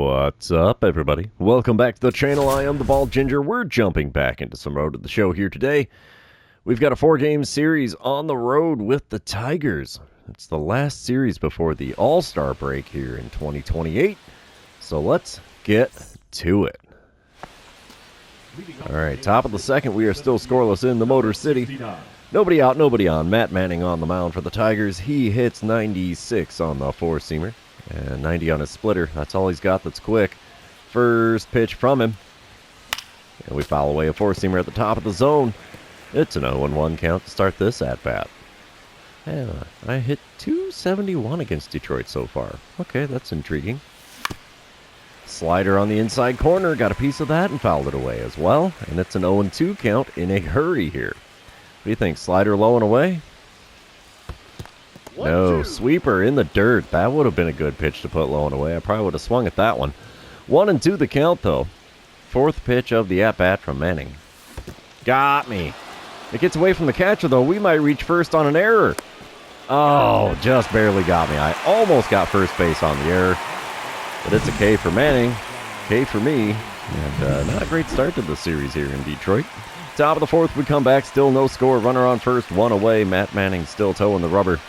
What's up, everybody? Welcome back to the channel. I am the Bald Ginger. We're jumping back into some Road to the Show here today. We've got a 4-game series on the road with the Tigers. It's the last series before the All-Star break here in 2028. So let's get to it. All right, top of the second, we are still scoreless in the Motor City. Nobody out, nobody on. Matt Manning on the mound for the Tigers. He hits 96 on the four-seamer. And 90 on his splitter. That's all he's got that's quick. First pitch from him. And we foul away a four-seamer at the top of the zone. It's an 0-1 count to start this at-bat. Yeah, I hit 271 against Detroit so far. Okay, that's intriguing. Slider on the inside corner. Got a piece of that and fouled it away as well. And it's an 0-2 count in a hurry here. What do you think? Slider low and away? No, sweeper in the dirt. That would have been a good pitch to put low and away. I probably would have swung at that one. 1-2 the count, though. Fourth pitch of the at-bat from Manning. Got me. It gets away from the catcher, though. We might reach first on an error. Oh, just barely got me. I almost got first base on the error. But it's a K for Manning. K for me. And not a great start to the series here in Detroit. Top of the fourth, we come back. Still no score. Runner on first, one away. Matt Manning still towing the rubber.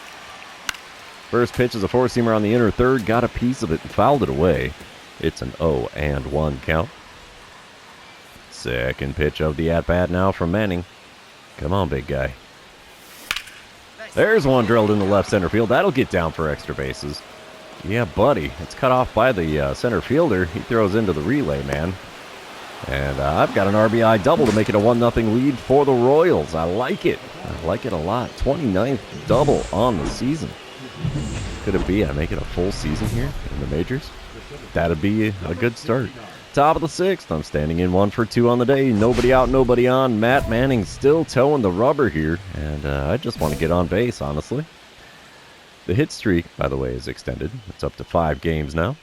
First pitch is a four-seamer on the inner third. Got a piece of it and fouled it away. It's an 0-1 count. Second pitch of the at-bat now from Manning. Come on, big guy. There's one drilled into left center field. That'll get down for extra bases. Yeah, buddy. It's cut off by the center fielder. He throws into the relay, man. And I've got an RBI double to make it a 1-0 lead for the Royals. I like it. I like it a lot. 29th double on the season. Could it be I make it a full season here in the majors? That'd be a good start. Top of the sixth, I'm standing in 1 for 2 on the day. Nobody out, nobody on. Matt Manning still towing the rubber here, and I just want to get on base, honestly. The hit streak, by the way, is extended. It's up to 5 games now.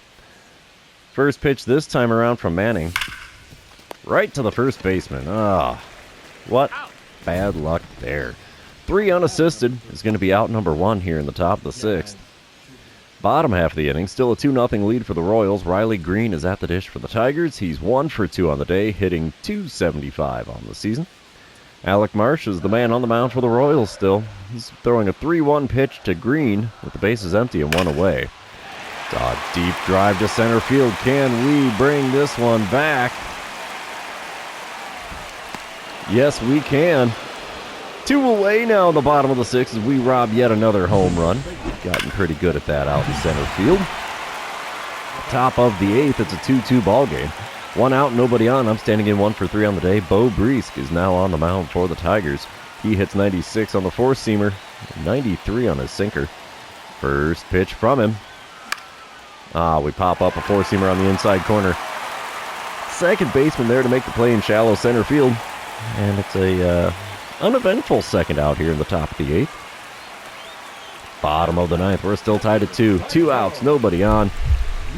First pitch this time around from Manning. Right to the first baseman. Ah, what bad luck there. 3 unassisted is going to be out number 1 here in the top of the sixth. Bottom half of the inning, still a 2-0 lead for the Royals. Riley Green is at the dish for the Tigers. He's 1 for 2 on the day, hitting .275 on the season. Alec Marsh is the man on the mound for the Royals still. He's throwing a 3-1 pitch to Green with the bases empty and 1 away. It's a deep drive to center field. Can we bring this one back? Yes, we can. 2 away now in the bottom of the sixth as we rob yet another home run. Gotten pretty good at that out in center field. Top of the eighth, it's a 2-2 ball game. 1 out, nobody on. I'm standing in 1 for 3 on the day. Bo Breesk is now on the mound for the Tigers. He hits 96 on the four-seamer, 93 on his sinker. First pitch from him. We pop up a four-seamer on the inside corner. Second baseman there to make the play in shallow center field. And it's a uneventful second out here in the top of the eighth. Bottom of the ninth, we're still tied at 2. 2 outs, nobody on.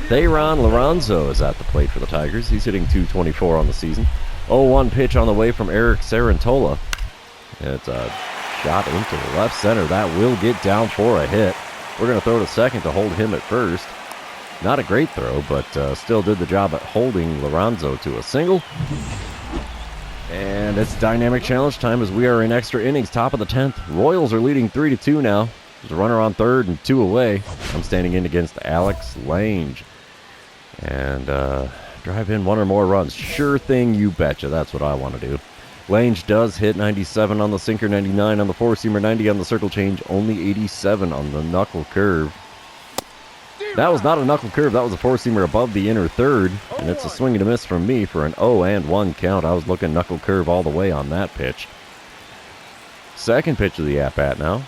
Thayron Lorenzo is at the plate for the Tigers. He's hitting .224 on the season. 0-1 pitch on the way from Eric Sarantola. It's a shot into the left center. That will get down for a hit. We're going to throw to second to hold him at first. Not a great throw, but still did the job at holding Lorenzo to a single. And it's dynamic challenge time as we are in extra innings, top of the 10th. Royals are leading 3-2 now. There's a runner on third and 2 away. I'm standing in against Alex Lange. And drive in 1 or more runs. Sure thing, you betcha. That's what I want to do. Lange does hit 97 on the sinker, 99 on the four-seamer, 90 on the circle change, only 87 on the knuckle curve. That was not a knuckle curve. That was a four-seamer above the inner third. And it's a swing and a miss from me for an 0-1 count. I was looking knuckle curve all the way on that pitch. Second pitch of the at-bat now.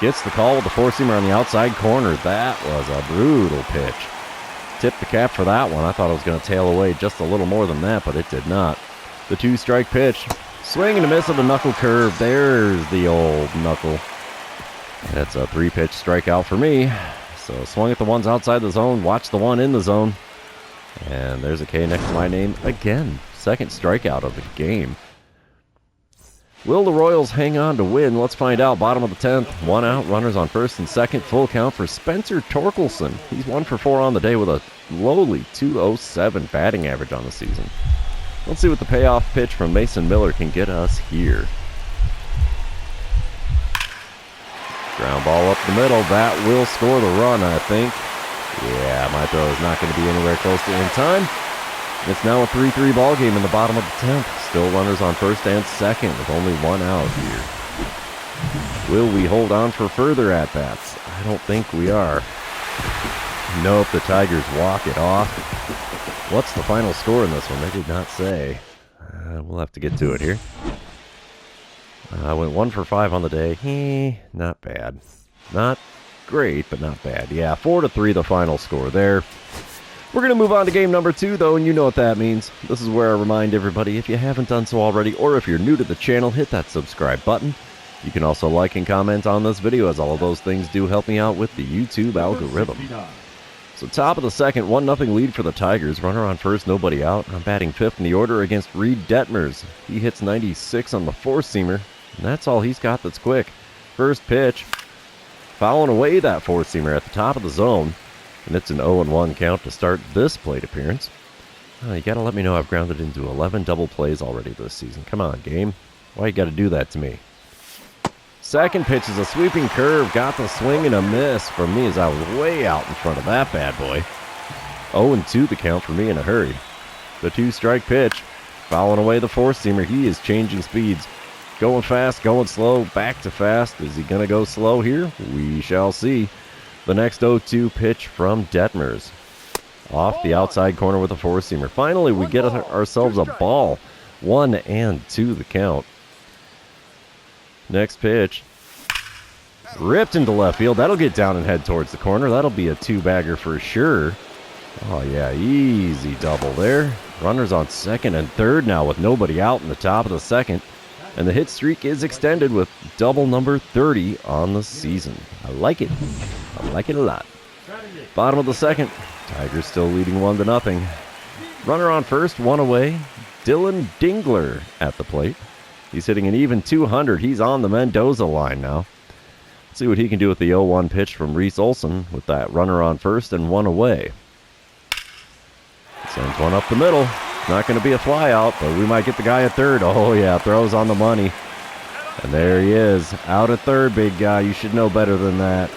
Gets the call with the four-seamer on the outside corner. That was a brutal pitch. Tipped the cap for that one. I thought it was going to tail away just a little more than that, but it did not. The 2-strike pitch. Swing and a miss of the knuckle curve. There's the old knuckle. That's a 3-pitch strikeout for me. So swung at the ones outside the zone, watch the one in the zone. And there's a K next to my name again. Second strikeout of the game. Will the Royals hang on to win? Let's find out. Bottom of the 10th, 1 out, runners on first and second. Full count for Spencer Torkelson. He's 1 for 4 on the day with a lowly .207 batting average on the season. Let's see what the payoff pitch from Mason Miller can get us here. Ground ball up the middle. That will score the run, I think. Yeah, my throw is not going to be anywhere close to in time. It's now a 3-3 ball game in the bottom of the 10th. Still runners on first and second with only 1 out here. Will we hold on for further at-bats? I don't think we are. Nope, the Tigers walk it off. What's the final score in this one? They did not say. We'll have to get to it here. I went 1 for 5 on the day. Not bad. Not great, but not bad. Yeah, 4-3 the final score there. We're going to move on to game number 2, though, and you know what that means. This is where I remind everybody, if you haven't done so already, or if you're new to the channel, hit that subscribe button. You can also like and comment on this video, as all of those things do help me out with the YouTube algorithm. So top of the second, 1-0 lead for the Tigers. Runner on first, nobody out. I'm batting 5th in the order against Reed Detmers. He hits 96 on the four-seamer, and that's all he's got that's quick. First pitch, fouling away that four-seamer at the top of the zone. And it's an 0-1 count to start this plate appearance. You got to let me know I've grounded into 11 double plays already this season. Come on, game. Why you got to do that to me? Second pitch is a sweeping curve. Got the swing and a miss from me as I was way out in front of that bad boy. 0-2 the count for me in a hurry. The 2-strike pitch. Fouling away the four-seamer. He is changing speeds. Going fast, going slow, back to fast. Is he going to go slow here? We shall see. The next 0-2 pitch from Detmers. Off the outside corner with a four-seamer. Finally, we get ourselves a ball. 1-2 the count. Next pitch. Ripped into left field. That'll get down and head towards the corner. That'll be a 2-bagger for sure. Oh, yeah, easy double there. Runners on second and third now with nobody out in the top of the second. And the hit streak is extended with double number 30 on the season. I like it. I like it a lot. Bottom of the second. Tigers still leading 1-0. Runner on first, 1 away. Dylan Dingler at the plate. He's hitting an even 200. He's on the Mendoza line now. Let's see what he can do with the 0-1 pitch from Reese Olson with that runner on first and 1 away. Sends one up the middle. Not going to be a fly out, but we might get the guy at third. Oh, yeah, throws on the money. And there he is. Out at third, big guy. You should know better than that.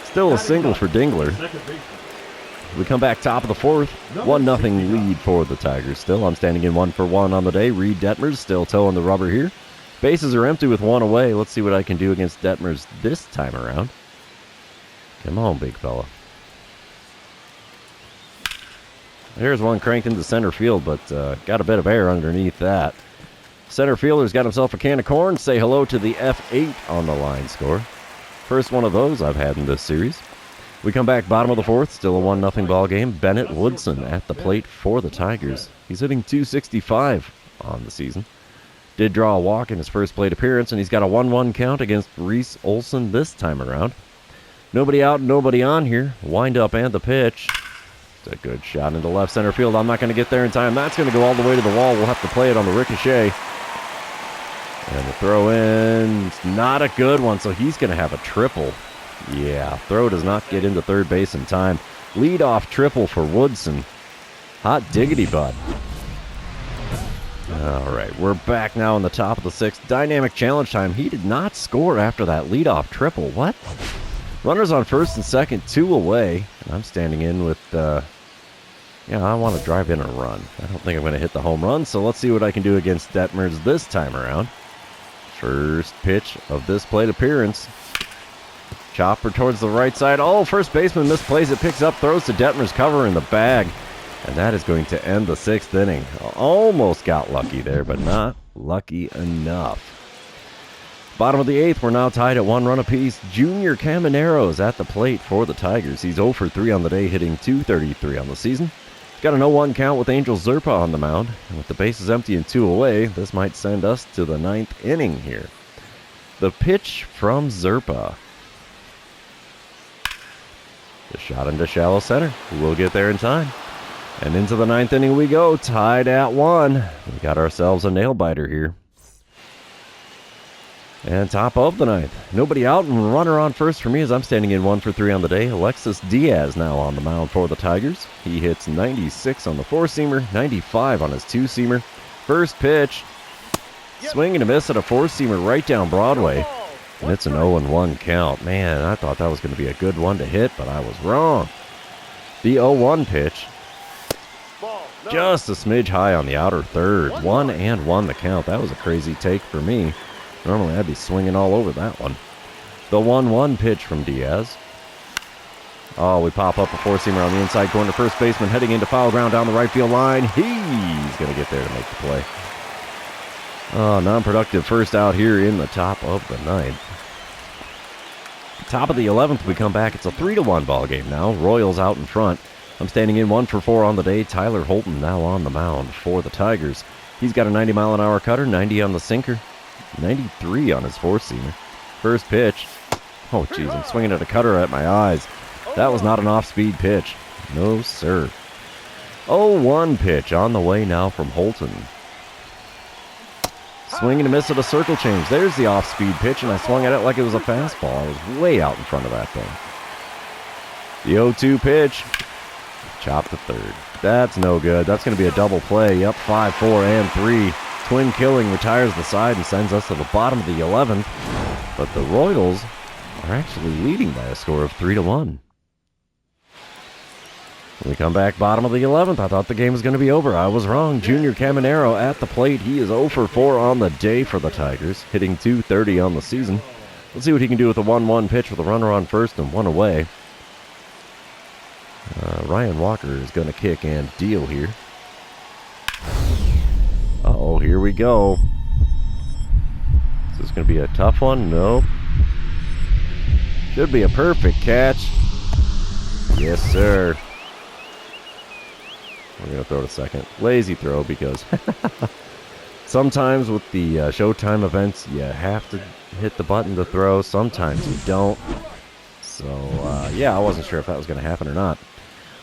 Still a single for Dingler. We come back top of the fourth. 1-0 lead for the Tigers still. I'm standing in 1 for 1 on the day. Reed Detmers still towing the rubber here. Bases are empty with 1 away. Let's see what I can do against Detmers this time around. Come on, big fella. Here's one cranked into center field, but got a bit of air underneath that. Center fielder's got himself a can of corn. Say hello to the F8 on the line score. First one of those I've had in this series. We come back bottom of the fourth, still a 1-0 ball game. Bennett Woodson at the plate for the Tigers. He's hitting .265 on the season. Did draw a walk in his first plate appearance, and he's got a 1-1 count against Reese Olson this time around. Nobody out, nobody on here. Wind up and the pitch. It's a good shot into left center field. I'm not going to get there in time. That's going to go all the way to the wall. We'll have to play it on the ricochet. And the throw in, it's not a good one, so he's going to have a triple. Yeah, throw does not get into third base in time. Lead-off triple for Woodson. Hot diggity, bud. All right, we're back now in the top of the sixth. Dynamic challenge time. He did not score after that lead-off triple. What? Runners on first and second, 2 away. And I'm standing in with, I want to drive in a run. I don't think I'm going to hit the home run, so let's see what I can do against Detmers this time around. First pitch of this plate appearance. Chopper towards the right side. Oh, first baseman misplays it, picks up, throws to Detmers, cover in the bag. And that is going to end the 6th inning. Almost got lucky there, but not lucky enough. Bottom of the 8th, we're now tied at 1 run apiece. Junior Camanero's at the plate for the Tigers. He's 0 for 3 on the day, hitting .233 on the season. He's got an 0-1 count with Angel Zerpa on the mound. And with the bases empty and 2 away, this might send us to the 9th inning here. The pitch from Zerpa. The shot into shallow center. We'll get there in time. And into the 9th inning we go, tied at 1. We got ourselves a nail-biter here. And top of the ninth. Nobody out and runner on first for me as I'm standing in 1 for 3 on the day. Alexis Diaz now on the mound for the Tigers. He hits 96 on the 4-seamer, 95 on his 2-seamer. First pitch. Swing and a miss at a 4-seamer right down Broadway. And it's an 0-1 count. Man, I thought that was going to be a good one to hit, but I was wrong. The 0-1 pitch. Just a smidge high on the outer third. 1-1 the count. That was a crazy take for me. Normally I'd be swinging all over that one. The 1-1 pitch from Diaz. Oh, we pop up a 4-seamer on the inside corner. First baseman heading into foul ground down the right field line. He's going to get there to make the play. Oh, non-productive first out here in the top of the ninth. Top of the 11th, we come back. It's a 3-1 ball game now. Royals out in front. I'm standing in 1 for 4 on the day. Tyler Holton now on the mound for the Tigers. He's got a 90-mile-an-hour cutter, 90 on the sinker, 93 on his 4-seamer. First pitch. Oh, jeez, I'm swinging at a cutter at my eyes. That was not an off-speed pitch. No, sir. 0-1 pitch on the way now from Holton. Swing and a miss at a circle change. There's the off-speed pitch, and I swung at it like it was a fastball. I was way out in front of that thing. The 0-2 pitch. Chopped to third. That's no good. That's going to be a double play. Yep, 5, 4, and 3. Twin killing retires the side and sends us to the bottom of the 11th. But the Royals are actually leading by a score of 3-1. When we come back bottom of the 11th, I thought the game was going to be over. I was wrong. Junior Caminero at the plate. He is 0 for 4 on the day for the Tigers, hitting .230 on the season. Let's see what he can do with a 1-1 pitch with a runner on first and 1 away. Ryan Walker is going to kick and deal here. Uh-oh, here we go. Is this going to be a tough one? Nope. Should be a perfect catch. Yes, sir. We're going to throw it a second. Lazy throw because sometimes with the Showtime events, you have to hit the button to throw. Sometimes you don't. So, yeah, I wasn't sure if that was going to happen or not.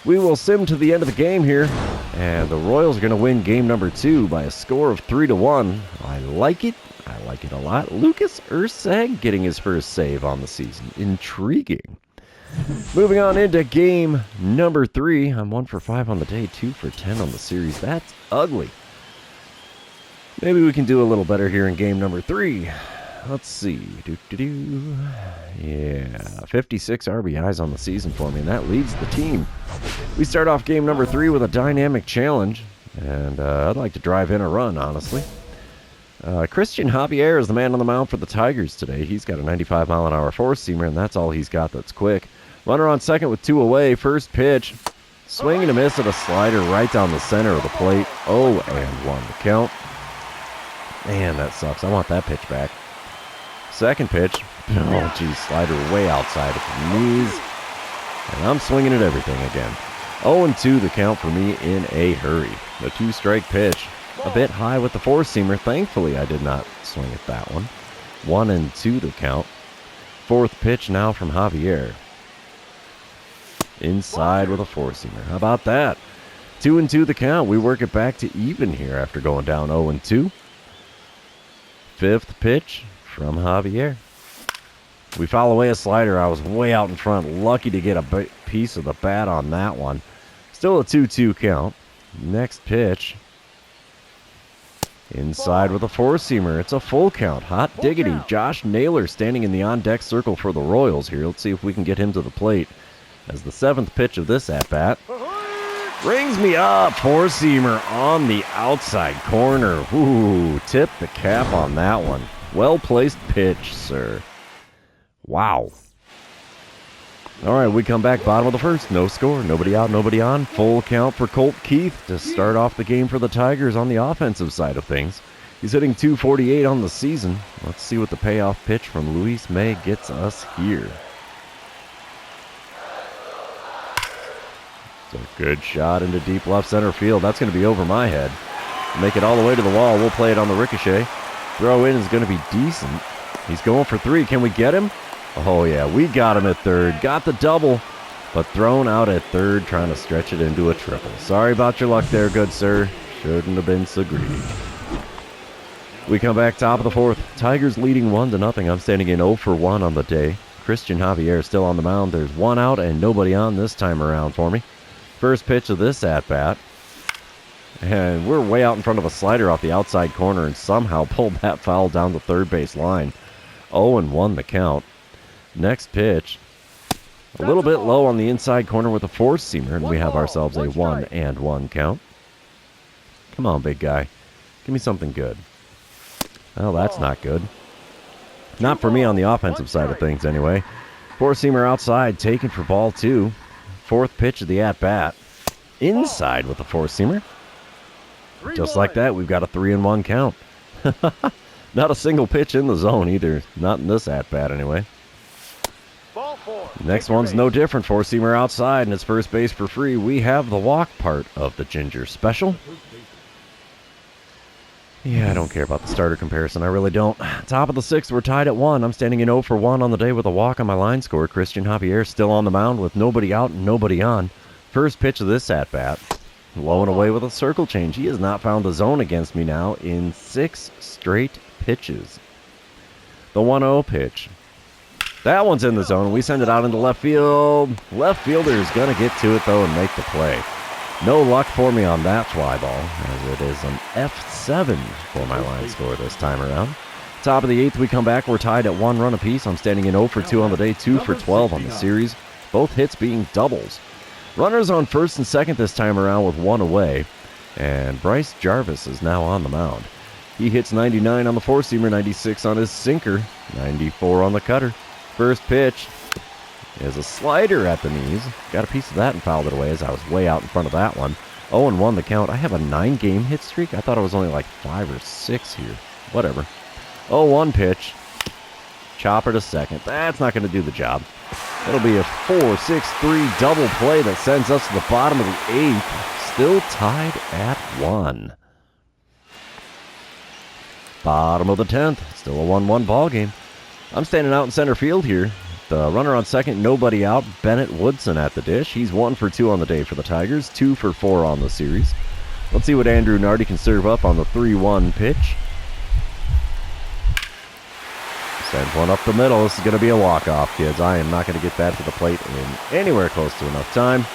We will sim to the end of the game here, and the Royals are going to win game number 2 by a score of 3-1. I like it. I like it a lot. Lucas Ursag getting his first save on the season. Intriguing. Moving on into game number 3. I'm 1 for 5 on the day, 2 for 10 on the series. That's ugly. Maybe we can do a little better here in game number 3. Let's see. Yeah, 56 RBIs on the season for me, and that leads the team. We start off game number 3 with a dynamic challenge, and I'd like to drive in a run, honestly. Christian Javier is the man on the mound for the Tigers today. He's got a 95-mile-an-hour 4-seamer, and that's all he's got that's quick. Runner on second with 2 away. First pitch. Swing and a miss at a slider right down the center of the plate. 0-1 to count. Man, that sucks. I want that pitch back. Second pitch. Oh, geez, slider way outside of the knees. And I'm swinging at everything again. 0-2 the count for me in a hurry. The 2-strike pitch. A bit high with the 4-seamer. Thankfully, I did not swing at that one. 1-2 the count. Fourth pitch now from Javier. Inside with a 4-seamer. How about that? 2-2 the count. We work it back to even here after going down 0-2. Fifth pitch from Javier. We foul away a slider. I was way out in front. Lucky to get a piece of the bat on that one. Still a 2-2 count. Next pitch. Inside with a 4-seamer. It's a full count. Hot diggity. Josh Naylor standing in the on-deck circle for the Royals here. Let's see if we can get him to the plate. As the 7th pitch of this at-bat. Rings me up. 4-seamer on the outside corner. Ooh, tip the cap on that one. Well-placed pitch, sir. Wow. All right, we come back bottom of the first. No score. Nobody out, nobody on. Full count for Colt Keith to start off the game for the Tigers on the offensive side of things. He's hitting .248 on the season. Let's see what the payoff pitch from Luis May gets us here. It's a good shot into deep left center field. That's going to be over my head. Make it all the way to the wall. We'll play it on the ricochet. Throw in is going to be decent. He's going for 3. Can we get him? Oh, yeah, we got him at third. Got the double, but thrown out at third, trying to stretch it into a triple. Sorry about your luck there, good sir. Shouldn't have been so greedy. We come back top of the fourth. Tigers leading 1-0. I'm standing in 0 for 1 on the day. Christian Javier still on the mound. There's one out and nobody on this time around for me. First pitch of this at-bat. And we're way out in front of a slider off the outside corner and somehow pulled that foul down the third base line. 0-1 the count. Next pitch. A little bit low on the inside corner with a four-seamer, and we have ourselves a 1-1 count. Come on, big guy. Give me something good. Well, that's not good. Not for me on the offensive side of things, anyway. Four-seamer outside, taken for ball 2. Fourth pitch of the at-bat. Inside with the four-seamer. Just like that, we've got a 3-1 count. Not a single pitch in the zone either. Not in this at-bat, anyway. Next one's no different. Four-seamer outside, and it's first base for free. We have the walk part of the Ginger special. Yeah, I don't care about the starter comparison. I really don't. Top of the sixth, we're tied at 1. I'm standing in 0 for 1 on the day with a walk on my line score. Christian Javier still on the mound with nobody out and nobody on. First pitch of this at-bat. Low and away with a circle change. He has not found the zone against me now in 6 straight pitches. The 1-0 pitch. That one's in the zone. We send it out into left field. Left fielder is going to get to it, though, and make the play. No luck for me on that fly ball, as it is an F7 for my line score this time around. Top of the 8th, we come back. We're tied at 1 run apiece. I'm standing in 0 for 2 on the day, 2 for 12 on the series. Both hits being doubles. Runners on first and second this time around with 1 away. And Bryce Jarvis is now on the mound. He hits 99 on the four-seamer, 96 on his sinker, 94 on the cutter. First pitch is a slider at the knees. Got a piece of that and fouled it away as I was way out in front of that one. 0-1 the count. I have a 9-game hit streak. I thought it was only like 5 or 6 here. Whatever. 0-1 pitch. Chopper to second. That's not going to do the job. It'll be a 4-6-3 double play that sends us to the bottom of the 8th. Still tied at 1. Bottom of the 10th. Still a 1-1 ball game. I'm standing out in center field here. The runner on second, nobody out. Bennett Woodson at the dish. He's 1 for 2 on the day for the Tigers, 2 for 4 on the series. Let's see what Andrew Nardi can serve up on the 3-1 pitch. Sends one up the middle. This is going to be a walk-off, kids. I am not going to get that to the plate in anywhere close to enough time.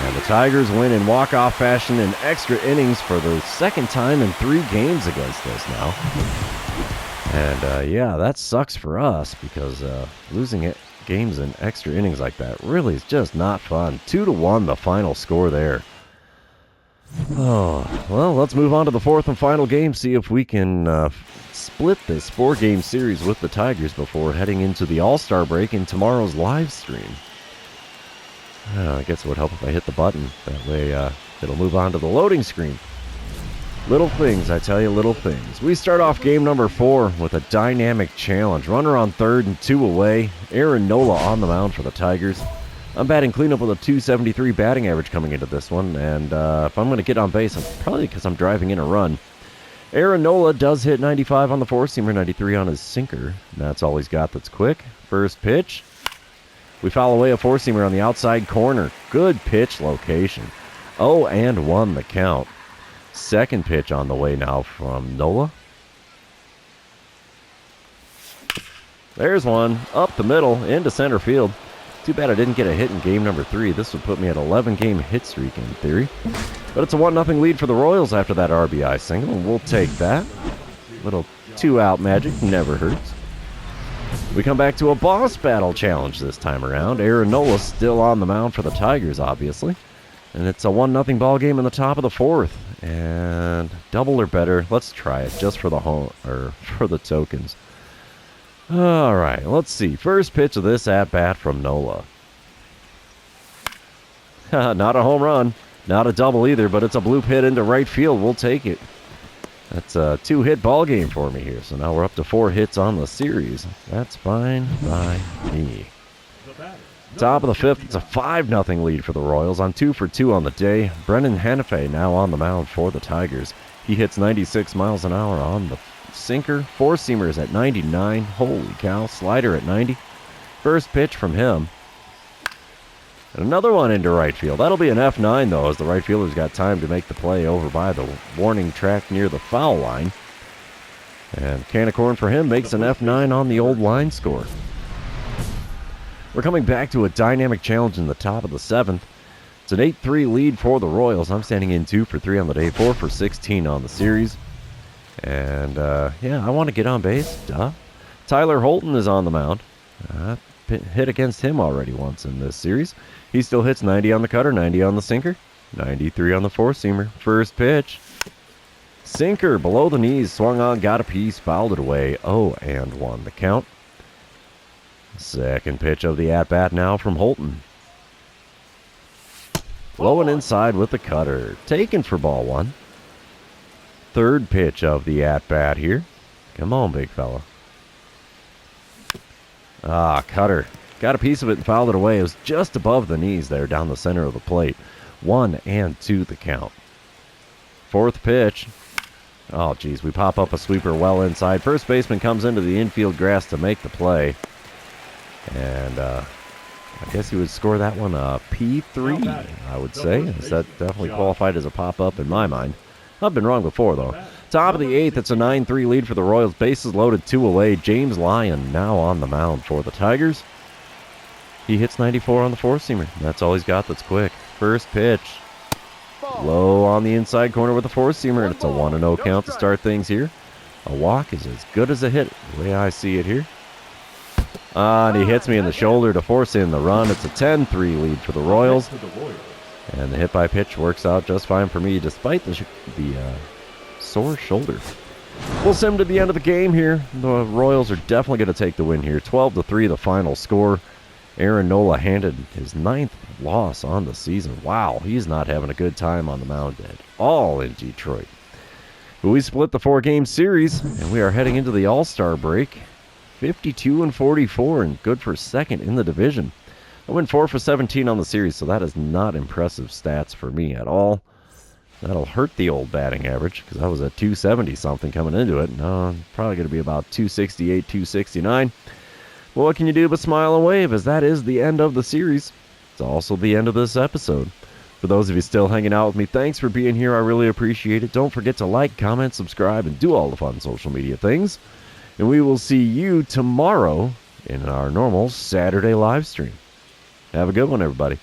And the Tigers win in walk-off fashion in extra innings for the second time in 3 games against us now. And, yeah, that sucks for us because losing it games in extra innings like that really is just not fun. 2-1 the final score there. Oh, well, let's move on to the 4th and final game, see if we can split this 4-game series with the Tigers before heading into the All-Star break in tomorrow's live stream. I guess it would help if I hit the button. That way it'll move on to the loading screen. Little things, I tell you, little things. We start off game number 4 with a dynamic challenge. Runner on third and 2 away. Aaron Nola on the mound for the Tigers. I'm batting cleanup with a .273 batting average coming into this one, and if I'm going to get on base, it's probably because I'm driving in a run. Aaron Nola does hit 95 on the four-seamer, 93 on his sinker. That's all he's got that's quick. First pitch. We foul away a four-seamer on the outside corner. Good pitch location. 0-1 the count. Second pitch on the way now from Nola. There's one. Up the middle into center field. Too bad I didn't get a hit in game number 3. This would put me at 11-game hit streak in theory. But it's a 1-0 lead for the Royals after that RBI single, and we'll take that. Little 2-out magic never hurts. We come back to a boss battle challenge this time around. Aaron Nola still on the mound for the Tigers, obviously. And it's a 1-0 ball game in the top of the 4th. And double or better. Let's try it just for the for the tokens. All right, let's see. First pitch of this at-bat from Nola. Not a home run. Not a double either, but it's a bloop hit into right field. We'll take it. That's a 2-hit ball game for me here. So now we're up to 4 hits on the series. That's fine by me. Top of the 5th, it's a 5-0 lead for the Royals. I'm 2 for 2 on the day. Brennan Hanafay now on the mound for the Tigers. He hits 96 miles an hour on the sinker. Four-seamer is at 99. Holy cow. Slider at 90. First pitch from him. And another one into right field. That'll be an F9, though, as the right fielder's got time to make the play over by the warning track near the foul line. And can of corn for him makes an F9 on the old line score. We're coming back to a dynamic challenge in the top of the 7th. It's an 8-3 lead for the Royals. I'm standing in 2 for 3 on the day, 4 for 16 on the series. And, yeah, I want to get on base. Duh. Tyler Holton is on the mound. Hit against him already once in this series. He still hits 90 on the cutter, 90 on the sinker, 93 on the four-seamer. First pitch. Sinker below the knees, swung on, got a piece, fouled it away. 0-1 the count. Second pitch of the at-bat now from Holton. Low and inside with the cutter. Taken for ball 1. Third pitch of the at-bat here. Come on, big fella. Cutter. Got a piece of it and fouled it away. It was just above the knees there down the center of the plate. 1-2 the count. Fourth pitch. Oh, geez, we pop up a sweeper well inside. First baseman comes into the infield grass to make the play. And I guess he would score that one a P3, I would say. That definitely qualified as a pop-up in my mind. I've been wrong before, though. Top of the 8th, it's a 9-3 lead for the Royals. Bases loaded, 2 away. James Lyon now on the mound for the Tigers. He hits 94 on the four-seamer. That's all he's got that's quick. First pitch. Low on the inside corner with a four-seamer, and it's a 1-0 count to start things here. A walk is as good as a hit, the way I see it here. And he hits me in the shoulder to force in the run. It's a 10-3 lead for the Royals. And the hit by pitch works out just fine for me, despite the sore shoulder. We'll sim to the end of the game here. The Royals are definitely going to take the win here. 12-3 the final score. Aaron Nola handed his 9th loss on the season. Wow, he's not having a good time on the mound at all in Detroit. But we split the 4-game series, and we are heading into the All-Star break. 52-44 and good for second in the division. I went 4 for 17 on the series, so that is not impressive stats for me at all. That'll hurt the old batting average, because I was at 270-something coming into it. No, I'm probably going to be about 268, 269. Well, what can you do but smile and wave, as that is the end of the series. It's also the end of this episode. For those of you still hanging out with me, thanks for being here. I really appreciate it. Don't forget to like, comment, subscribe, and do all the fun social media things. And we will see you tomorrow in our normal Saturday live stream. Have a good one, everybody.